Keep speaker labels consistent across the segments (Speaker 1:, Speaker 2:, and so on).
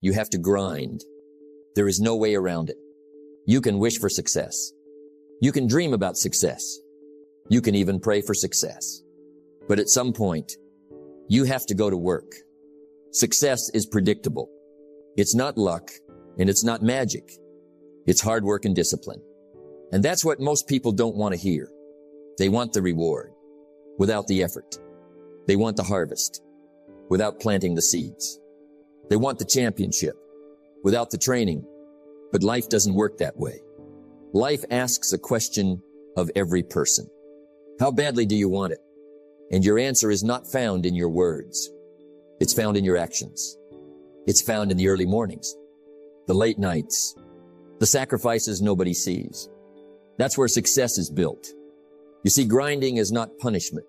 Speaker 1: You have to grind. There is no way around it. You can wish for success. You can dream about success. You can even pray for success. But at some point, you have to go to work. Success is predictable. It's not luck, and it's not magic. It's hard work and discipline. And that's what most people don't want to hear. They want the reward without the effort. They want the harvest without planting the seeds. They want the championship without the training. But life doesn't work that way. Life asks a question of every person. How badly do you want it? And your answer is not found in your words. It's found in your actions. It's found in the early mornings, the late nights, the sacrifices nobody sees. That's where success is built. You see, grinding is not punishment.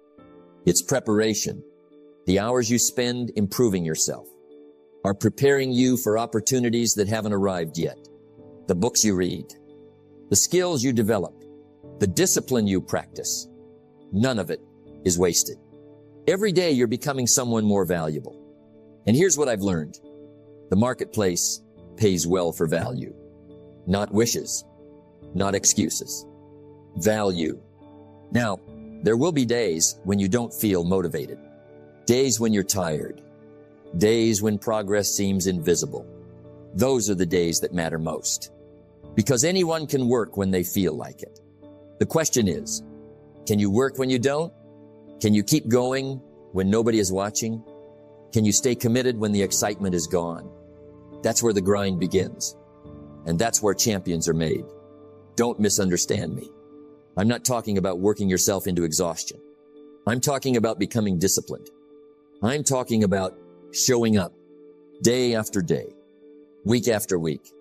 Speaker 1: It's preparation. The hours you spend improving yourself are preparing you for opportunities that haven't arrived yet. The books you read, the skills you develop, the discipline you practice, none of it is wasted. Every day you're becoming someone more valuable. And here's what I've learned. The marketplace pays well for value, not wishes, not excuses. Value. Now, there will be days when you don't feel motivated, days when you're tired, days when progress seems invisible. Those are the days that matter most, because anyone can work when they feel like it. The question is, can you work when you don't? Can you keep going when nobody is watching? Can you stay committed when the excitement is gone? That's where the grind begins. And that's where champions are made. Don't misunderstand me. I'm not talking about working yourself into exhaustion. I'm talking about becoming disciplined. I'm talking about showing up day after day, week after week,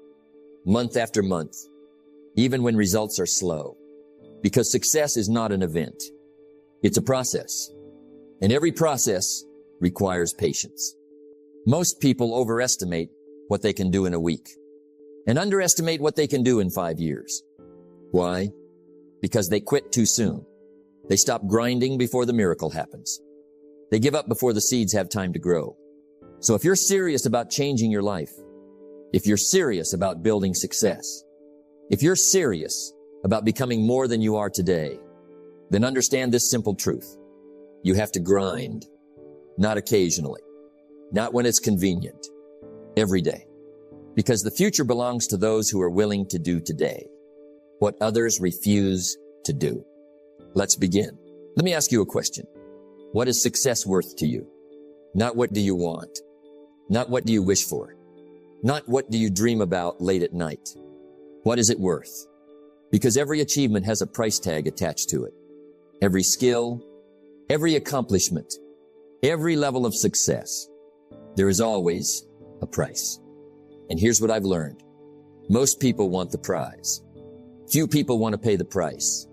Speaker 1: month after month, even when results are slow. Because success is not an event. It's a process. And every process requires patience. Most people overestimate what they can do in a week and underestimate what they can do in 5 years. Why? Because they quit too soon. They stop grinding before the miracle happens. They give up before the seeds have time to grow. So if you're serious about changing your life, if you're serious about building success, if you're serious about becoming more than you are today, then understand this simple truth. You have to grind, not occasionally, not when it's convenient, every day. Because the future belongs to those who are willing to do today what others refuse to do. Let's begin. Let me ask you a question. What is success worth to you? Not what do you want? Not what do you wish for? Not what do you dream about late at night? What is it worth? Because every achievement has a price tag attached to it. Every skill, every accomplishment, every level of success, there is always a price. And here's what I've learned. Most people want the prize. Few people want to pay the price.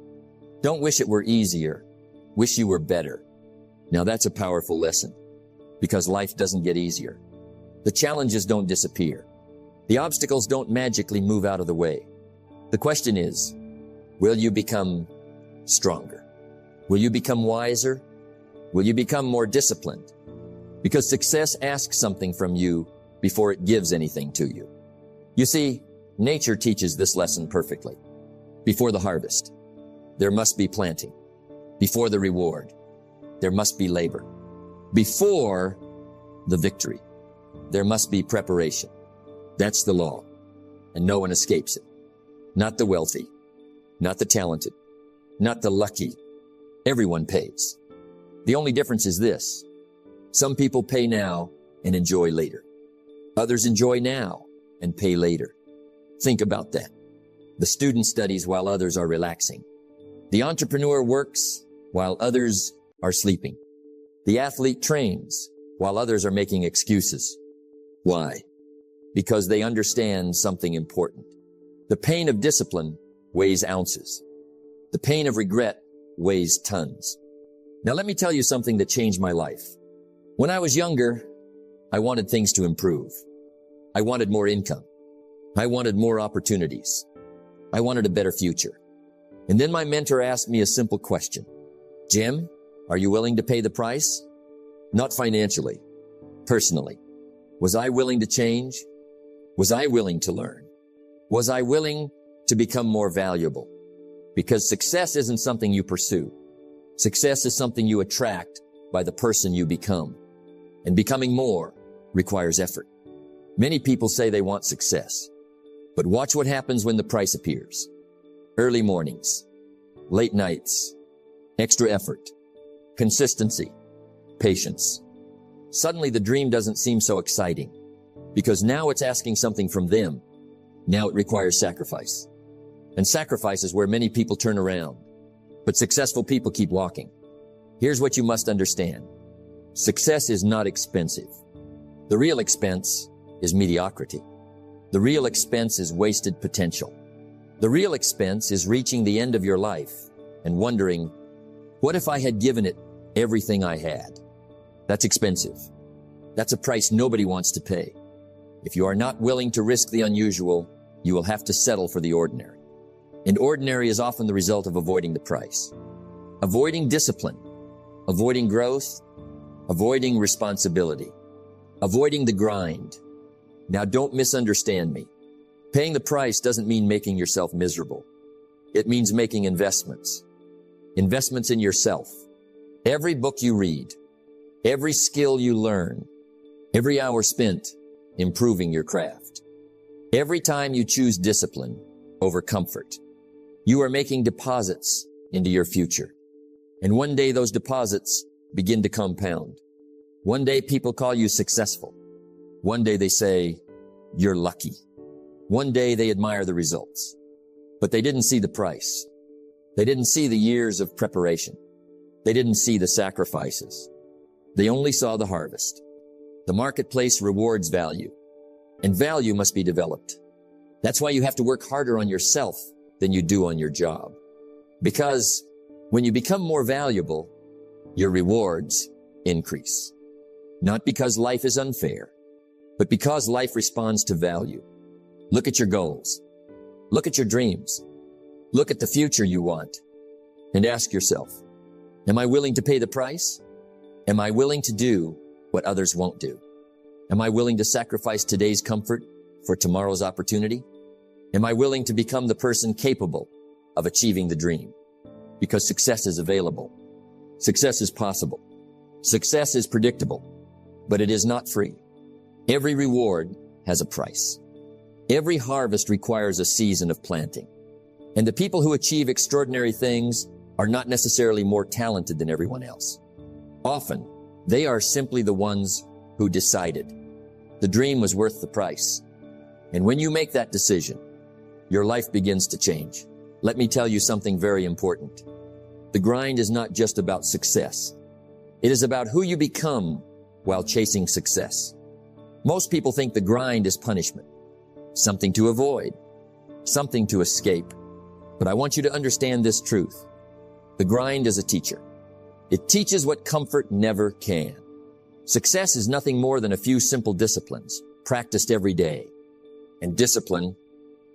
Speaker 1: Don't wish it were easier. Wish you were better. Now that's a powerful lesson, because life doesn't get easier. The challenges don't disappear. The obstacles don't magically move out of the way. The question is, will you become stronger? Will you become wiser? Will you become more disciplined? Because success asks something from you before it gives anything to you. You see, nature teaches this lesson perfectly. Before the harvest, there must be planting. Before the reward, there must be labor. Before the victory, there must be preparation. That's the law, and no one escapes it. Not the wealthy, not the talented, not the lucky. Everyone pays. The only difference is this. Some people pay now and enjoy later. Others enjoy now and pay later. Think about that. The student studies while others are relaxing. The entrepreneur works while others are sleeping. The athlete trains while others are making excuses. Why? Because they understand something important. The pain of discipline weighs ounces. The pain of regret weighs tons. Now let me tell you something that changed my life. When I was younger, I wanted things to improve. I wanted more income. I wanted more opportunities. I wanted a better future. And then my mentor asked me a simple question. Jim, are you willing to pay the price? Not financially, personally. Was I willing to change? Was I willing to learn? Was I willing to become more valuable? Because success isn't something you pursue. Success is something you attract by the person you become. And becoming more requires effort. Many people say they want success, but watch what happens when the price appears. Early mornings, late nights, extra effort, consistency, patience. Suddenly the dream doesn't seem so exciting because now it's asking something from them. Now it requires sacrifice. And sacrifice is where many people turn around, but successful people keep walking. Here's what you must understand. Success is not expensive. The real expense is mediocrity. The real expense is wasted potential. The real expense is reaching the end of your life and wondering, what if I had given it everything I had? That's expensive. That's a price nobody wants to pay. If you are not willing to risk the unusual, you will have to settle for the ordinary. And ordinary is often the result of avoiding the price. Avoiding discipline, avoiding growth, avoiding responsibility, avoiding the grind. Now don't misunderstand me. Paying the price doesn't mean making yourself miserable. It means making investments. Investments in yourself. Every book you read, every skill you learn, every hour spent improving your craft. Every time you choose discipline over comfort, you are making deposits into your future. And one day those deposits begin to compound. One day people call you successful. One day they say, you're lucky. One day they admire the results. But they didn't see the price. They didn't see the years of preparation. They didn't see the sacrifices. They only saw the harvest. The marketplace rewards value, and value must be developed. That's why you have to work harder on yourself than you do on your job. Because when you become more valuable, your rewards increase. Not because life is unfair, but because life responds to value. Look at your goals. Look at your dreams. Look at the future you want and ask yourself, am I willing to pay the price? Am I willing to do what others won't do? Am I willing to sacrifice today's comfort for tomorrow's opportunity? Am I willing to become the person capable of achieving the dream? Because success is available. Success is possible. Success is predictable, but it is not free. Every reward has a price. Every harvest requires a season of planting. And the people who achieve extraordinary things are not necessarily more talented than everyone else. Often, they are simply the ones who decided the dream was worth the price. And when you make that decision, your life begins to change. Let me tell you something very important. The grind is not just about success. It is about who you become while chasing success. Most people think the grind is punishment, something to avoid, something to escape. But I want you to understand this truth. The grind is a teacher. It teaches what comfort never can. Success is nothing more than a few simple disciplines practiced every day. And discipline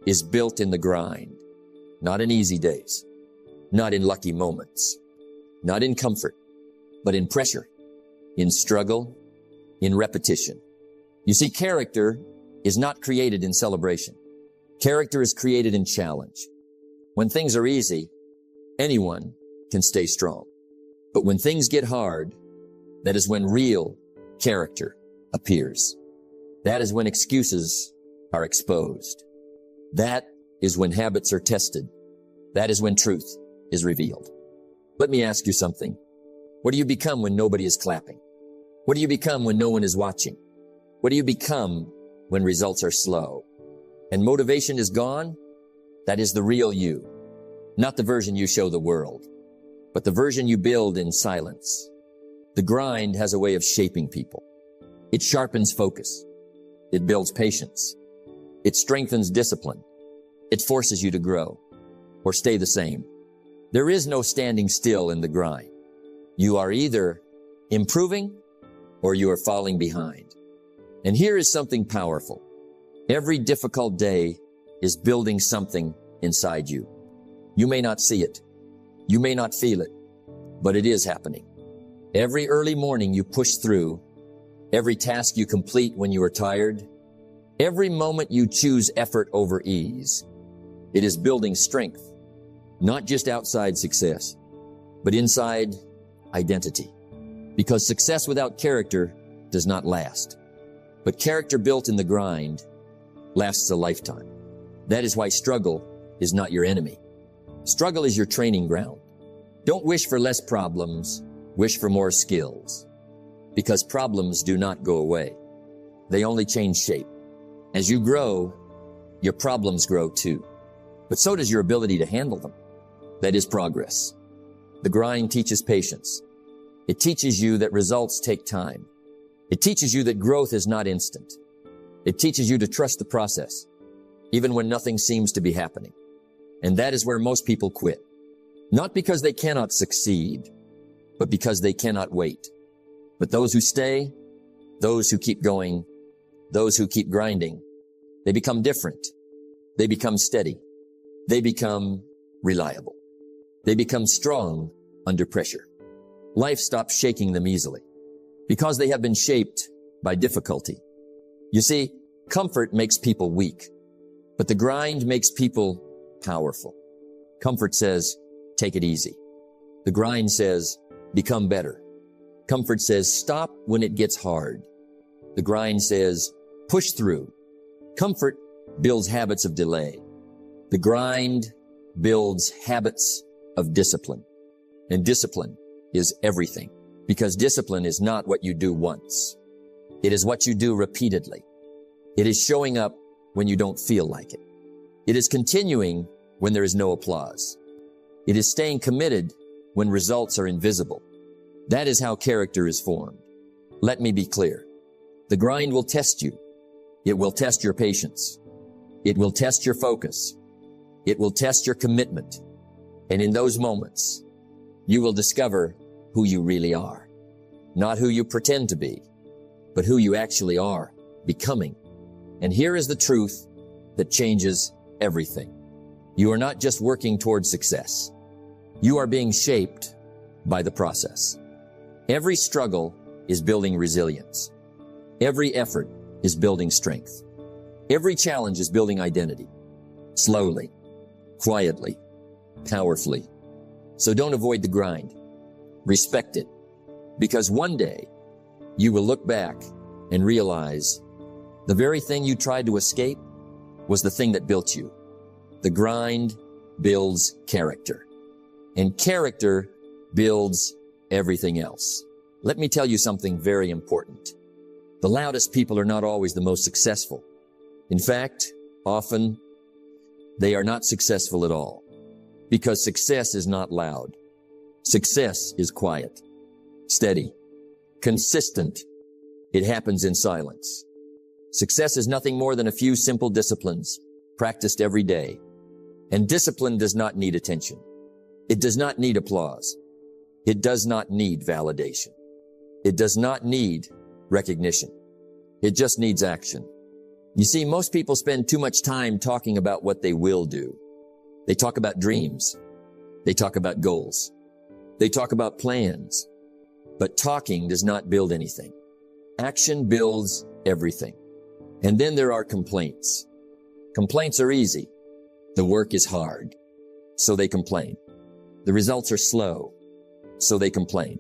Speaker 1: is built in the grind, not in easy days, not in lucky moments, not in comfort, but in pressure, in struggle, in repetition. You see, character is not created in celebration. Character is created in challenge. When things are easy, anyone can stay strong. But when things get hard, that is when real character appears. That is when excuses are exposed. That is when habits are tested. That is when truth is revealed. Let me ask you something. What do you become when nobody is clapping? What do you become when no one is watching? What do you become when results are slow and motivation is gone? That is the real you, not the version you show the world, but the version you build in silence. The grind has a way of shaping people. It sharpens focus. It builds patience. It strengthens discipline. It forces you to grow or stay the same. There is no standing still in the grind. You are either improving or you are falling behind. And here is something powerful. Every difficult day is building something inside you. You may not see it. You may not feel it, but it is happening. Every early morning you push through, every task you complete when you are tired, Every moment you choose effort over ease, it is building strength, not just outside success, but inside identity. Because success without character does not last. But character built in the grind lasts a lifetime. That is why struggle is not your enemy. Struggle is your training ground. Don't wish for less problems, wish for more skills. Because problems do not go away. They only change shape. As you grow, your problems grow too. But so does your ability to handle them. That is progress. The grind teaches patience. It teaches you that results take time. It teaches you that growth is not instant. It teaches you to trust the process, even when nothing seems to be happening. And that is where most people quit. Not because they cannot succeed, but because they cannot wait. But those who stay, those who keep going, those who keep grinding, they become different. They become steady. They become reliable. They become strong under pressure. Life stops shaking them easily because they have been shaped by difficulty. You see, comfort makes people weak, but the grind makes people powerful. Comfort says, take it easy. The grind says, become better. Comfort says, stop when it gets hard. The grind says, push through. Comfort builds habits of delay. The grind builds habits of discipline. And discipline is everything, because discipline is not what you do once. It is what you do repeatedly. It is showing up when you don't feel like it. It is continuing when there is no applause. It is staying committed when results are invisible. That is how character is formed. Let me be clear. The grind will test you. It will test your patience. It will test your focus. It will test your commitment. And in those moments, you will discover who you really are. Not who you pretend to be, but who you actually are becoming. And here is the truth that changes everything. You are not just working towards success. You are being shaped by the process. Every struggle is building resilience. Every effort is building strength. Every challenge is building identity. Slowly, quietly, powerfully. So don't avoid the grind. Respect it. Because one day you will look back and realize the very thing you tried to escape was the thing that built you. The grind builds character. And character builds everything else. Let me tell you something very important. The loudest people are not always the most successful. In fact, often they are not successful at all. Because success is not loud. Success is quiet, steady, consistent. It happens in silence. Success is nothing more than a few simple disciplines practiced every day. And discipline does not need attention. It does not need applause. It does not need validation. It does not need recognition. It just needs action. You see, most people spend too much time talking about what they will do. They talk about dreams. They talk about goals. They talk about plans. But talking does not build anything. Action builds everything. And then there are complaints. Complaints are easy. The work is hard, so they complain. The results are slow, so they complain.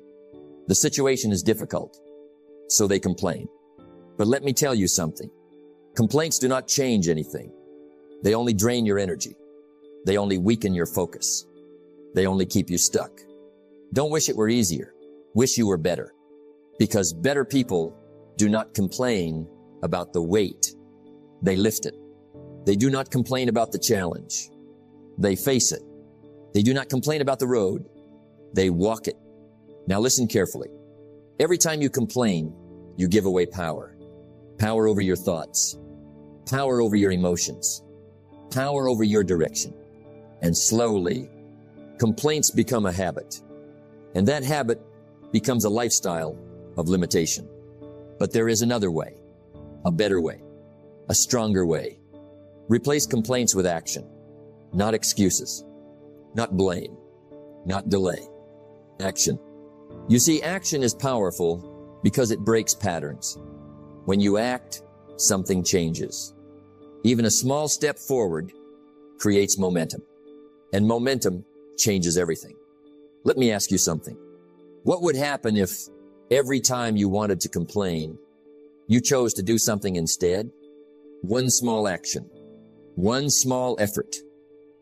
Speaker 1: The situation is difficult, so they complain. But let me tell you something. Complaints do not change anything. They only drain your energy. They only weaken your focus. They only keep you stuck. Don't wish it were easier. Wish you were better. Because better people do not complain about the weight. They lift it. They do not complain about the challenge. They face it. They do not complain about the road. They walk it. Now listen carefully. Every time you complain, you give away power. Power over your thoughts. Power over your emotions. Power over your direction. And slowly, complaints become a habit. And that habit becomes a lifestyle of limitation. But there is another way, a better way, a stronger way. Replace complaints with action, not excuses, not blame, not delay. Action. You see, action is powerful because it breaks patterns. When you act, something changes. Even a small step forward creates momentum, and momentum changes everything. Let me ask you something. What would happen if every time you wanted to complain, you chose to do something instead? One small action, one small effort,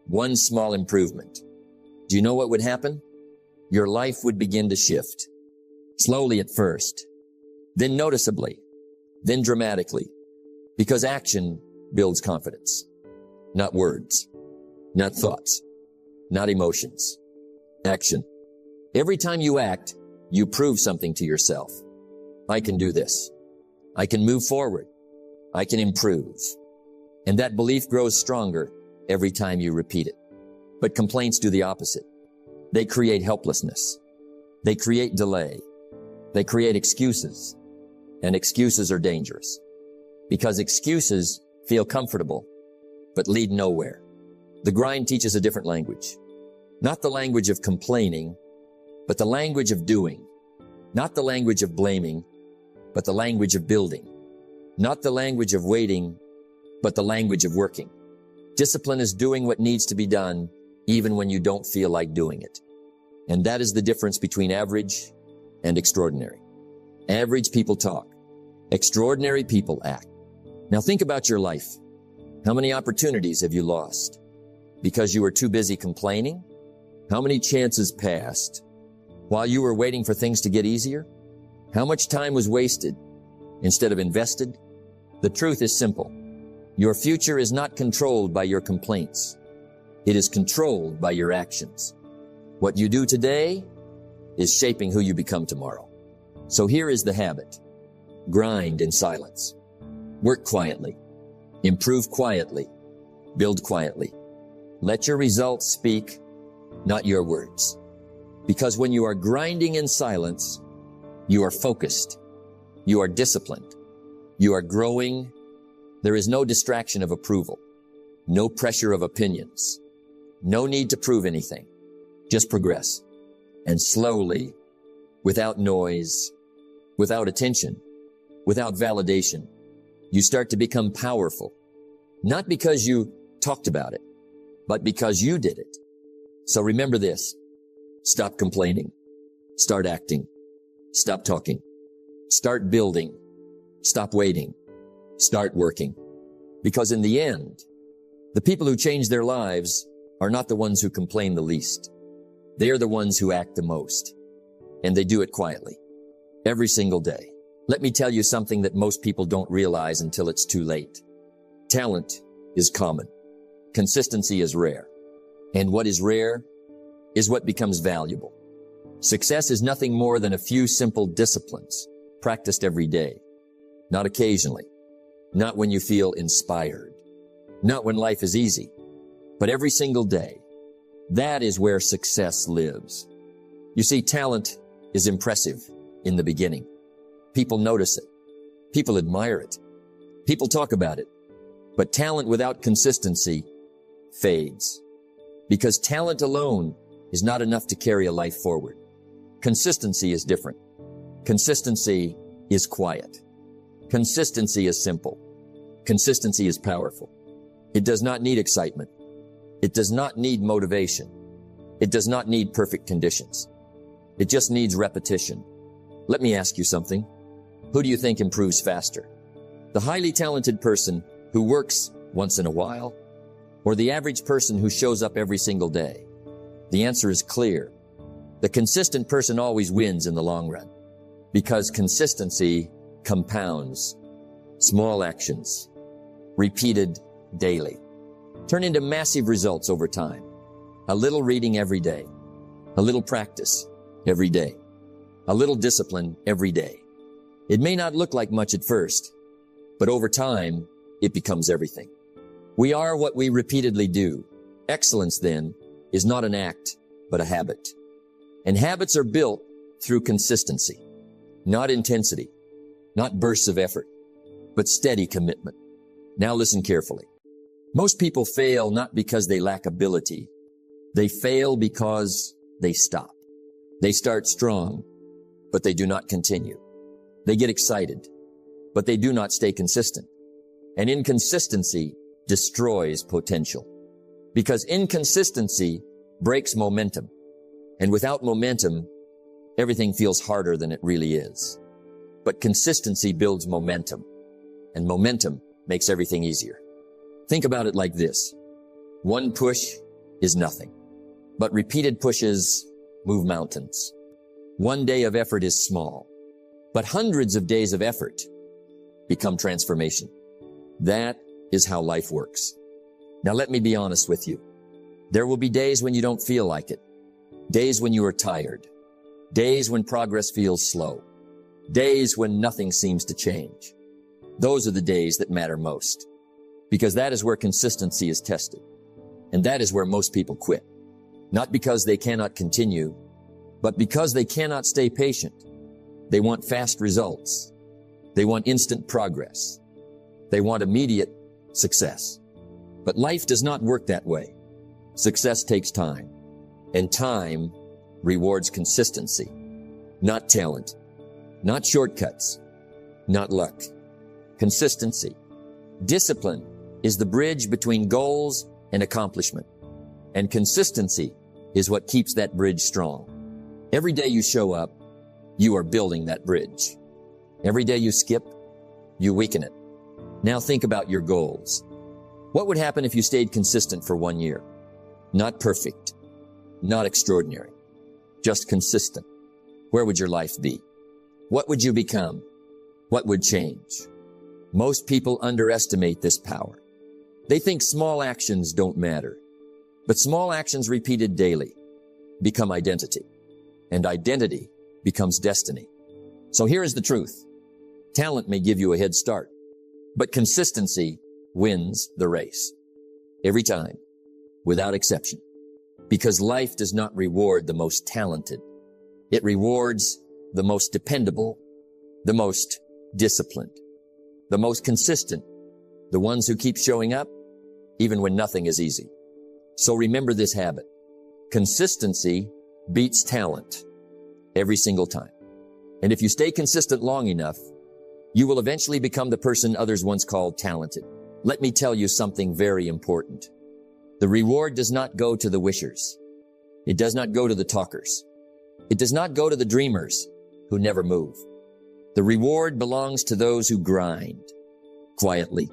Speaker 1: one small improvement. Do you know what would happen? Your life would begin to shift. Slowly at first, then noticeably, then dramatically, because action builds confidence. Not words, not thoughts, not emotions. Action. Every time you act, you prove something to yourself. I can do this. I can move forward. I can improve. And that belief grows stronger every time you repeat it. But complaints do the opposite. They create helplessness. They create delay. They create excuses. And excuses are dangerous. Because excuses feel comfortable, but lead nowhere. The grind teaches a different language. Not the language of complaining, but the language of doing. Not the language of blaming, but the language of building. Not the language of waiting, but the language of working. Discipline is doing what needs to be done, even when you don't feel like doing it. And that is the difference between average and extraordinary. Average people talk. Extraordinary people act. Now think about your life. How many opportunities have you lost? Because you were too busy complaining? How many chances passed while you were waiting for things to get easier? How much time was wasted instead of invested? The truth is simple. Your future is not controlled by your complaints. It is controlled by your actions. What you do today is shaping who you become tomorrow. So here is the habit. Grind in silence. Work quietly. Improve quietly. Build quietly. Let your results speak, not your words. Because when you are grinding in silence, you are focused. You are disciplined. You are growing. There is no distraction of approval. No pressure of opinions. No need to prove anything. Just progress. And slowly, without noise, without attention, without validation, you start to become powerful. Not because you talked about it, but because you did it. So remember this. Stop complaining. Start acting. Stop talking. Start building. Stop waiting. Start working. Because in the end, the people who change their lives are not the ones who complain the least. They are the ones who act the most. And they do it quietly. Every single day. Let me tell you something that most people don't realize until it's too late. Talent is common. Consistency is rare. And what is rare is what becomes valuable. Success is nothing more than a few simple disciplines practiced every day. Not occasionally. Not when you feel inspired. Not when life is easy. But every single day. That is where success lives. You see, talent is impressive in the beginning. People notice it. People admire it. People talk about it. But talent without consistency fades. Because talent alone is not enough to carry a life forward. Consistency is different. Consistency is quiet. Consistency is simple. Consistency is powerful. It does not need excitement. It does not need motivation. It does not need perfect conditions. It just needs repetition. Let me ask you something. Who do you think improves faster? The highly talented person who works once in a while, or the average person who shows up every single day? The answer is clear. The consistent person always wins in the long run, because consistency compounds. Small actions, repeated daily, turn into massive results over time. A little reading every day, a little practice every day, a little discipline every day. It may not look like much at first, but over time, it becomes everything. We are what we repeatedly do. Excellence, then, is not an act, but a habit. And habits are built through consistency, not intensity, not bursts of effort, but steady commitment. Now listen carefully. Most people fail not because they lack ability. They fail because they stop. They start strong, but they do not continue. They get excited, but they do not stay consistent. And inconsistency destroys potential. Because inconsistency breaks momentum. And without momentum, everything feels harder than it really is. But consistency builds momentum. And momentum makes everything easier. Think about it like this. One push is nothing. But repeated pushes move mountains. One day of effort is small. But hundreds of days of effort become transformation. That is how life works. Now let me be honest with you. There will be days when you don't feel like it. Days when you are tired. Days when progress feels slow. Days when nothing seems to change. Those are the days that matter most. Because that is where consistency is tested. And that is where most people quit. Not because they cannot continue, but because they cannot stay patient. They want fast results. They want instant progress. They want immediate success. But life does not work that way. Success takes time. And time rewards consistency, not talent, not shortcuts, not luck. Consistency. Discipline is the bridge between goals and accomplishment. And consistency is what keeps that bridge strong. Every day you show up, you are building that bridge. Every day you skip, you weaken it. Now think about your goals. What would happen if you stayed consistent for 1 year? Not perfect, not extraordinary, just consistent. Where would your life be? What would you become? What would change? Most people underestimate this power. They think small actions don't matter. But small actions repeated daily become identity. And identity becomes destiny. So here is the truth. Talent may give you a head start, but consistency wins the race. Every time, without exception. Because life does not reward the most talented. It rewards the most dependable, the most disciplined, the most consistent, the ones who keep showing up even when nothing is easy. So remember this habit. Consistency beats talent every single time. And if you stay consistent long enough, you will eventually become the person others once called talented. Let me tell you something very important. The reward does not go to the wishers. It does not go to the talkers. It does not go to the dreamers who never move. The reward belongs to those who grind quietly,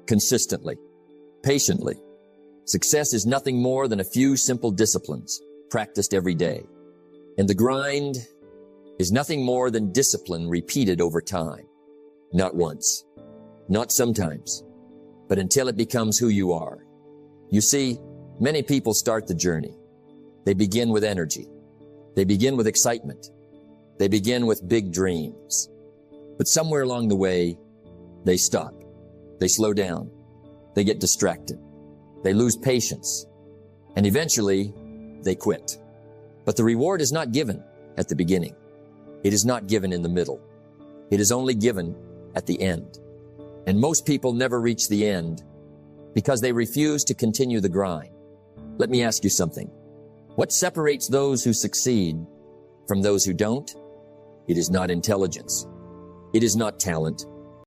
Speaker 1: consistently, patiently. Success is nothing more than a few simple disciplines practiced every day. And the grind is nothing more than discipline repeated over time. Not once, not sometimes, but until it becomes who you are. You see, many people start the journey. They begin with energy. They begin with excitement. They begin with big dreams. But somewhere along the way, they stop. They slow down. They get distracted. They lose patience. And eventually, they quit. But the reward is not given at the beginning. It is not given in the middle. It is only given at the end. And most people never reach the end because they refuse to continue the grind. Let me ask you something. What separates those who succeed from those who don't? It is not intelligence. It is not talent.